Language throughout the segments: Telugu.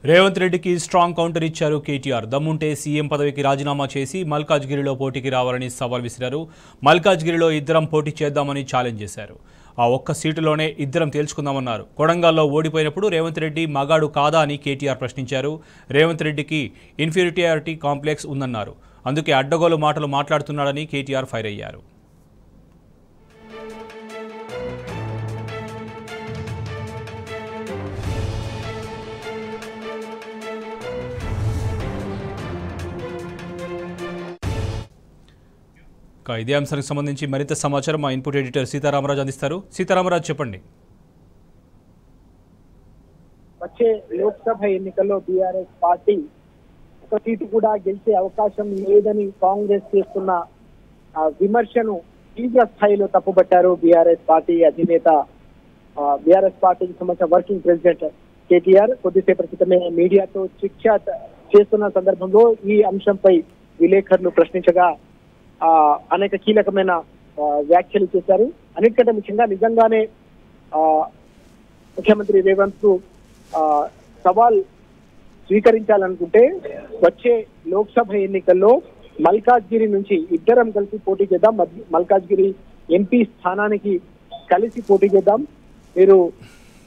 రేవంత్ రెడ్డికి స్ట్రాంగ్ కౌంటర్ ఇచ్చారు కేటీఆర్. దమ్ముంటే సీఎం పదవికి రాజీనామా చేసి మల్కాజ్గిరిలో పోటీకి రావాలని సవాల్ విసిరారు. మల్కాజ్గిరిలో ఇద్దరం పోటీ చేద్దామని ఛాలెంజ్ చేశారు. ఆ ఒక్క సీటులోనే ఇద్దరం తేల్చుకుందామన్నారు. కొడంగల్లో ఓడిపోయినప్పుడు రేవంత్ రెడ్డి మగాడు కాదా అని కేటీఆర్ ప్రశ్నించారు. రేవంత్ రెడ్డికి ఇన్ఫీరియారిటీ కాంప్లెక్స్ ఉందన్నారు. అందుకే అడ్డగోలు మాటలు మాట్లాడుతున్నాడని కేటీఆర్ ఫైర్ అయ్యారు. ఇదే అంశానికి సంబంధించి మరింత సమాచారం మా ఇన్పుట్ ఎడిటర్ సీతారామరాజు అందిస్తారు. సీతారామరాజు చెప్పండి. వచ్చే లోక్సభ ఎన్నికల్లో బీఆర్ఎస్ పార్టీ ఒక సీటు కూడా గెలిచే అవకాశం లేదని కాంగ్రెస్ చేస్తున్న విమర్శను తీవ్ర స్థాయిలో తప్పుబట్టారు బీఆర్ఎస్ పార్టీ అధినేత. బీఆర్ఎస్ పార్టీకి సంబంధించిన వర్కింగ్ ప్రెసిడెంట్ కేటీఆర్ కొద్దిసేపటి క్రితమే మీడియాతో చిట్ చాట్ చేస్తున్న సందర్భంలో ఈ అంశంపై విలేకరులు ప్రశ్నించగా అనేక కీలకమైన వ్యాఖ్యలు చేశారు. అన్నిటికంటే ముఖ్యంగా నిజంగానే ముఖ్యమంత్రి రేవంత్ కు సవాల్ స్వీకరించాలనుకుంటే వచ్చే లోక్సభ ఎన్నికల్లో మల్కాజ్గిరి నుంచి ఇద్దరం కలిసి పోటీ చేద్దాం, మల్కాజ్గిరి ఎంపీ స్థానానికి కలిసి పోటీ చేద్దాం, మీరు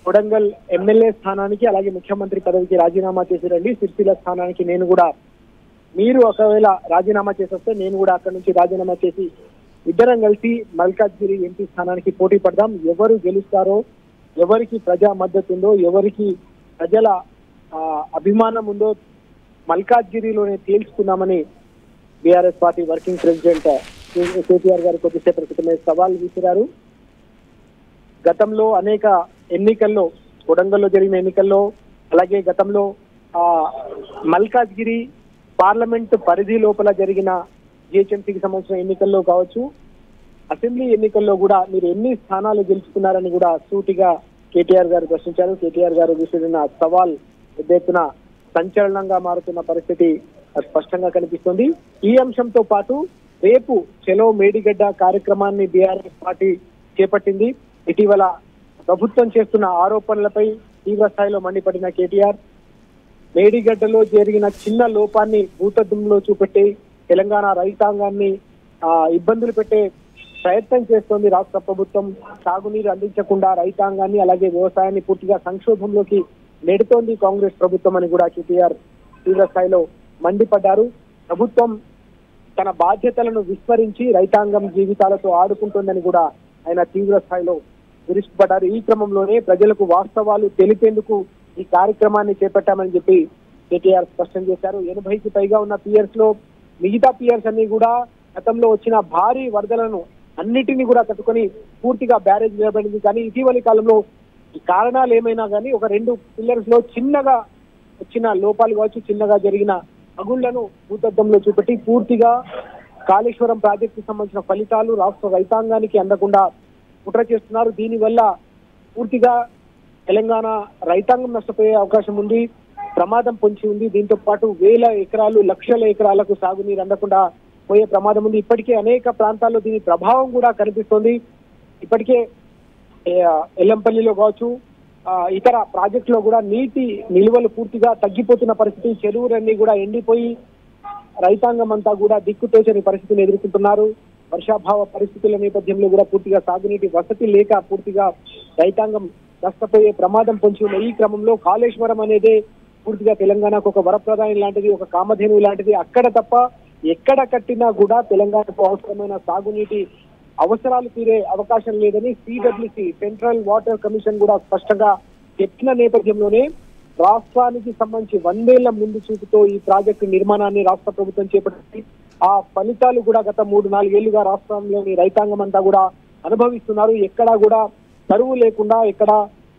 కొడంగల్ ఎమ్మెల్యే స్థానానికి అలాగే ముఖ్యమంత్రి పదవికి రాజీనామా చేసి రండి, సిరిసిల్ల స్థానానికి నేను కూడా, మీరు ఒకవేళ రాజీనామా చేసేస్తే నేను కూడా అక్కడి నుంచి రాజీనామా చేసి ఇద్దరం కలిసి మల్కాజ్గిరి ఎంపీ స్థానానికి పోటీ పడదాం, ఎవరు గెలుస్తారో, ఎవరికి ప్రజా మద్దతు ఉందో, ఎవరికి ప్రజల అభిమానం ఉందో మల్కాజ్గిరిలోనే తేల్చుకుందామని BRS party working president KTR గారు కొద్దిసేపటి క్రితమే సవాల్ విసిరారు. గతంలో అనేక ఎన్నికల్లో, కొడంగల్లో జరిగిన ఎన్నికల్లో, అలాగే గతంలో మల్కాజ్గిరి పార్లమెంట్ పరిధి లోపల జరిగిన జిహెచ్ఎంసీకి సంబంధించిన ఎన్నికల్లో కావచ్చు, అసెంబ్లీ ఎన్నికల్లో కూడా మీరు ఎన్ని స్థానాలు గెలుచుకున్నారని కూడా సూటిగా కేటీఆర్ గారు ప్రశ్నించారు. కేటీఆర్ గారు విసిరిన సవాల్ పెద్ద ఎత్తున సంచలనంగా మారుతున్న పరిస్థితి స్పష్టంగా కనిపిస్తుంది. ఈ అంశంతో పాటు రేపు చెలో మేడిగడ్డ కార్యక్రమాన్ని బీఆర్ఎస్ పార్టీ చేపట్టింది. ఇటీవల ప్రభుత్వం చేస్తున్న ఆరోపణలపై తీవ్ర స్థాయిలో మండిపడిన కేటీఆర్ మేడిగడ్డలో జరిగిన చిన్న లోపాన్ని భూతద్దంలో చూపెట్టి తెలంగాణ రైతాంగాన్ని ఇబ్బందులు పెట్టే ప్రయత్నం చేస్తోంది రాష్ట్ర ప్రభుత్వం. సాగునీరు అందించకుండా రైతాంగాన్ని అలాగే వ్యవసాయాన్ని పూర్తిగా సంక్షోభంలోకి నెడుతోంది కాంగ్రెస్ ప్రభుత్వం అని కూడా కేటీఆర్ తీవ్ర స్థాయిలో మండిపడ్డారు. ప్రభుత్వం తన బాధ్యతలను విస్మరించి రైతాంగం జీవితాలతో ఆడుకుంటోందని కూడా ఆయన తీవ్ర స్థాయిలో విరుచుకుపడ్డారు. ఈ క్రమంలోనే ప్రజలకు వాస్తవాలు తెలిపేందుకు ఈ కార్యక్రమాన్ని చేపట్టామని చెప్పి కేటీఆర్ స్పష్టం చేశారు. 80కి పైగా ఉన్న పియర్స్ లో మిగతా పియర్స్ అన్ని కూడా గతంలో వచ్చిన భారీ వరదలను అన్నిటినీ కూడా తట్టుకొని పూర్తిగా బ్యారేజ్ నిలబడింది. కానీ ఇటీవలి కాలంలో ఈ కారణాలు ఏమైనా కానీ ఒక 2 పిల్లర్స్ లో చిన్నగా వచ్చిన లోపాలు కావచ్చు, చిన్నగా జరిగిన అగుళ్లను భూతద్దంలో చూపెట్టి పూర్తిగా కాళేశ్వరం ప్రాజెక్టుకు సంబంధించిన ఫలితాలు రాష్ట్ర రైతాంగానికి అందకుండా కుట్ర చేస్తున్నారు. దీనివల్ల పూర్తిగా తెలంగాణ రైతాంగం నష్టపోయే అవకాశం ఉంది, ప్రమాదం పొంచి ఉంది. దీంతో పాటు వేల ఎకరాలు, లక్షల ఎకరాలకు సాగునీరు అందకుండా పోయే ప్రమాదం ఉంది. ఇప్పటికే అనేక ప్రాంతాల్లో దీని ప్రభావం కూడా కనిపిస్తోంది. ఇప్పటికే ఎల్లంపల్లిలో కావచ్చు, ఇతర ప్రాజెక్టులో కూడా నీటి నిల్వలు పూర్తిగా తగ్గిపోతున్న పరిస్థితి, చెరువులన్నీ కూడా ఎండిపోయి రైతాంగం అంతా కూడా దిక్కుతోచని పరిస్థితిని ఎదుర్కొంటున్నారు. వర్షాభావ పరిస్థితుల నేపథ్యంలో కూడా పూర్తిగా సాగునీటి వసతి లేక పూర్తిగా రైతాంగం నష్టపోయే ప్రమాదం పొంచి ఉన్న ఈ క్రమంలో కాళేశ్వరం అనేది పూర్తిగా తెలంగాణకు ఒక వరప్రదాయం లాంటిది, ఒక కామధేను లాంటిది. అక్కడ తప్ప ఎక్కడ కట్టినా కూడా తెలంగాణకు అవసరమైన సాగునీటి అవసరాలు తీరే అవకాశం లేదని సిడబ్ల్యూసి సెంట్రల్ వాటర్ కమిషన్ కూడా స్పష్టంగా చెప్పిన నేపథ్యంలోనే రాష్ట్రానికి సంబంధించి 100 ఏళ్ల ముందు చూపుతో ఈ ప్రాజెక్టు నిర్మాణాన్ని రాష్ట్ర ప్రభుత్వం చేపట్టింది. ఆ ఫలితాలు కూడా గత 3-4 ఏళ్లుగా రాష్ట్రంలోని రైతాంగం అంతా కూడా అనుభవిస్తున్నారు. ఎక్కడా కూడా కరువు లేకుండా, ఎక్కడ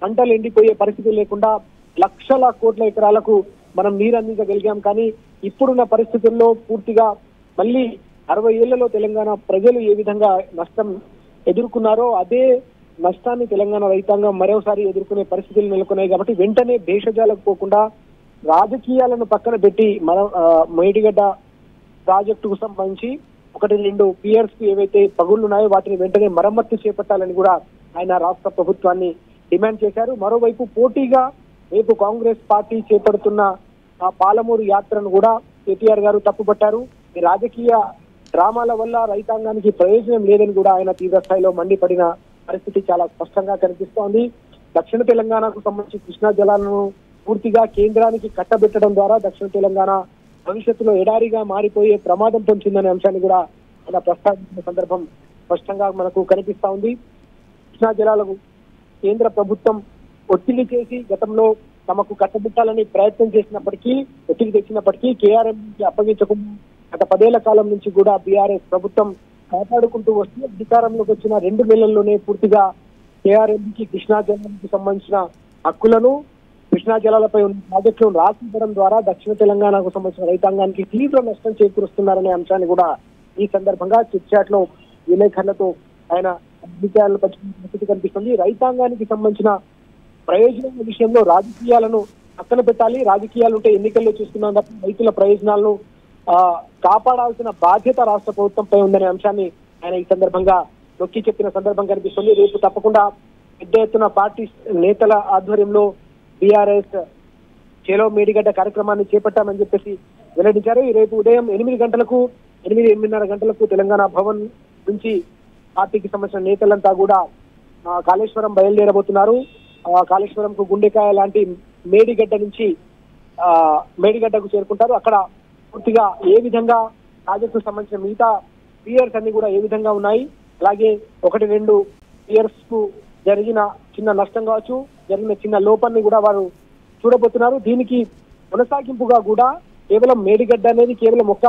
పంటలు ఎండిపోయే పరిస్థితి లేకుండా లక్షల కోట్ల ఎకరాలకు మనం నీరు అందించగలిగాం. కానీ ఇప్పుడున్న పరిస్థితుల్లో పూర్తిగా మళ్ళీ 60 ఏళ్లలో తెలంగాణ ప్రజలు ఏ విధంగా నష్టం ఎదుర్కొన్నారో అదే నష్టాన్ని తెలంగాణ రైతాంగం మరోసారి ఎదుర్కొనే పరిస్థితులు నెలకొన్నాయి. కాబట్టి వెంటనే భేషజాలకు పోకుండా రాజకీయాలను పక్కన పెట్టి మేడిగడ్డ ప్రాజెక్టుకు సంబంధించి 1-2 పియర్స్ కి ఏవైతే పగుళ్లున్నాయో వాటిని వెంటనే మరమ్మత్తు చేపట్టాలని కూడా ఆయన రాష్ట్ర ప్రభుత్వాన్ని డిమాండ్ చేశారు. మరోవైపు పోటీగా రేపు కాంగ్రెస్ పార్టీ చేపడుతున్న ఆ పాలమూరు యాత్రను కూడా కేటీఆర్ గారు తప్పుపట్టారు. ఈ రాజకీయ డ్రామాల వల్ల రైతాంగానికి ప్రయోజనం లేదని కూడా ఆయన తీవ్ర స్థాయిలో మండిపడిన పరిస్థితి చాలా స్పష్టంగా కనిపిస్తోంది. దక్షిణ తెలంగాణకు సంబంధించి కృష్ణా జలాలను పూర్తిగా కేంద్రానికి కట్టబెట్టడం ద్వారా దక్షిణ తెలంగాణ భవిష్యత్తులో ఎడారిగా మారిపోయే ప్రమాదం పొందుతుందనే అంశాన్ని కూడా ఆయన ప్రస్తావించిన సందర్భం స్పష్టంగా మనకు కనిపిస్తా ఉంది. కృష్ణా జలాలకు కేంద్ర ప్రభుత్వం ఒత్తిడి చేసి గతంలో తమకు కట్టబెట్టాలని ప్రయత్నం చేసినప్పటికీ ఒత్తిడి తెచ్చినప్పటికీ కేఆర్ఎం అప్పగించకుండా గత 10 ఏళ్ల కాలం నుంచి కూడా బీఆర్ఎస్ ప్రభుత్వం కాపాడుకుంటూ వస్తే అధికారంలోకి వచ్చిన 2 నెలల్లోనే పూర్తిగా కేఆర్ఎంకి కృష్ణా జలానికి సంబంధించిన హక్కులను కృష్ణా జలాలపై ఉన్న ప్రాజెక్టులను రాసివ్వడం ద్వారా దక్షిణ తెలంగాణకు సంబంధించిన రైతాంగానికి తీవ్ర నష్టం చేకూరుస్తున్నారనే అంశాన్ని కూడా ఈ సందర్భంగా చిట్చాట్ లో విలేకరులతో ఆయన అభిప్రాయాలను పంచుకునే పరిస్థితి కనిపిస్తుంది. రైతాంగానికి సంబంధించిన ప్రయోజనాల విషయంలో రాజకీయాలను పక్కన పెట్టాలి. రాజకీయాలు ఉంటే ఎన్నికల్లో చూస్తున్నాం తప్ప రైతుల ప్రయోజనాలను కాపాడాల్సిన బాధ్యత రాష్ట్ర ప్రభుత్వంపై ఉందనే అంశాన్ని ఆయన ఈ సందర్భంగా నొక్కి చెప్పిన సందర్భం కనిపిస్తుంది. రేపు తప్పకుండా పెద్ద ఎత్తున పార్టీ నేతల ఆధ్వర్యంలో బీఆర్ఎస్ చేలో మేడిగడ్డ కార్యక్రమాన్ని చేపట్టామని చెప్పేసి వెల్లడించారు. ఈ రేపు ఉదయం 8:30 గంటలకు తెలంగాణ భవన్ నుంచి పార్టీకి సంబంధించిన నేతలంతా కూడా కాళేశ్వరం బయలుదేరబోతున్నారు. కాళేశ్వరంకు గుండెకాయ లాంటి మేడిగడ్డ నుంచి మేడిగడ్డకు చేరుకుంటారు. అక్కడ పూర్తిగా ఏ విధంగా ప్రాజెక్టుకు సంబంధించిన మిగతా పియర్స్ అన్ని కూడా ఏ విధంగా ఉన్నాయి, అలాగే 1-2 పియర్స్ కు జరిగిన చిన్న నష్టం కావచ్చు, జరిగిన చిన్న లోపాన్ని కూడా వారు చూడబోతున్నారు. దీనికి కొనసాగింపుగా కూడా కేవలం మేడిగడ్డ అనేది కేవలం ఒక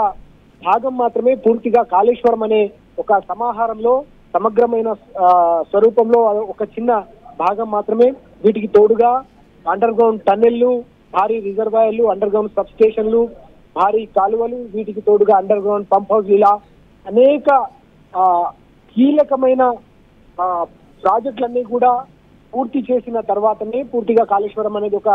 భాగం మాత్రమే, పూర్తిగా కాళేశ్వరం అనే ఒక సమాహారంలో సమగ్రమైన స్వరూపంలో ఒక చిన్న భాగం మాత్రమే. వీటికి తోడుగా అండర్ గ్రౌండ్ టన్నెళ్లు, భారీ రిజర్వాయర్లు, అండర్ గ్రౌండ్ సబ్ స్టేషన్లు, భారీ కాలువలు, వీటికి తోడుగా అండర్ గ్రౌండ్ పంప్ హౌస్, ఇలా అనేక కీలకమైన ప్రాజెక్టులన్నీ కూడా పూర్తి చేసిన తర్వాతనే పూర్తిగా కాళేశ్వరం అనేది ఒక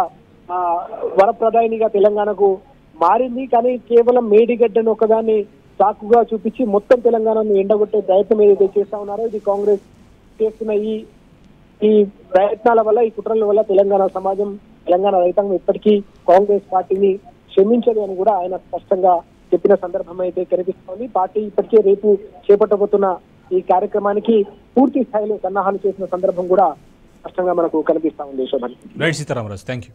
వరప్రదాయినిగా తెలంగాణకు మారింది. కానీ కేవలం మేడిగడ్డను ఒకదాన్ని సాకుగా చూపించి మొత్తం తెలంగాణను ఎండగొట్టే ప్రయత్నం ఏదైతే చేస్తా ఉన్నారో, ఇది కాంగ్రెస్ చేస్తున్న ఈ ప్రయత్నాల వల్ల, ఈ కుట్రల వల్ల తెలంగాణ సమాజం, తెలంగాణ రైతాంగం ఇప్పటికీ కాంగ్రెస్ పార్టీని క్షమించదు అని కూడా ఆయన స్పష్టంగా చెప్పిన సందర్భం అయితే కనిపిస్తోంది. పార్టీ ఇప్పటికే రేపు చేపట్టబోతున్న ఈ కార్యక్రమానికి పూర్తి స్థాయిలో సన్నాహాలు చేసిన సందర్భం కూడా స్పష్టంగా మనకు కనిపిస్తా ఉంది. Shobhan. Right Sitaramaraju, thank you.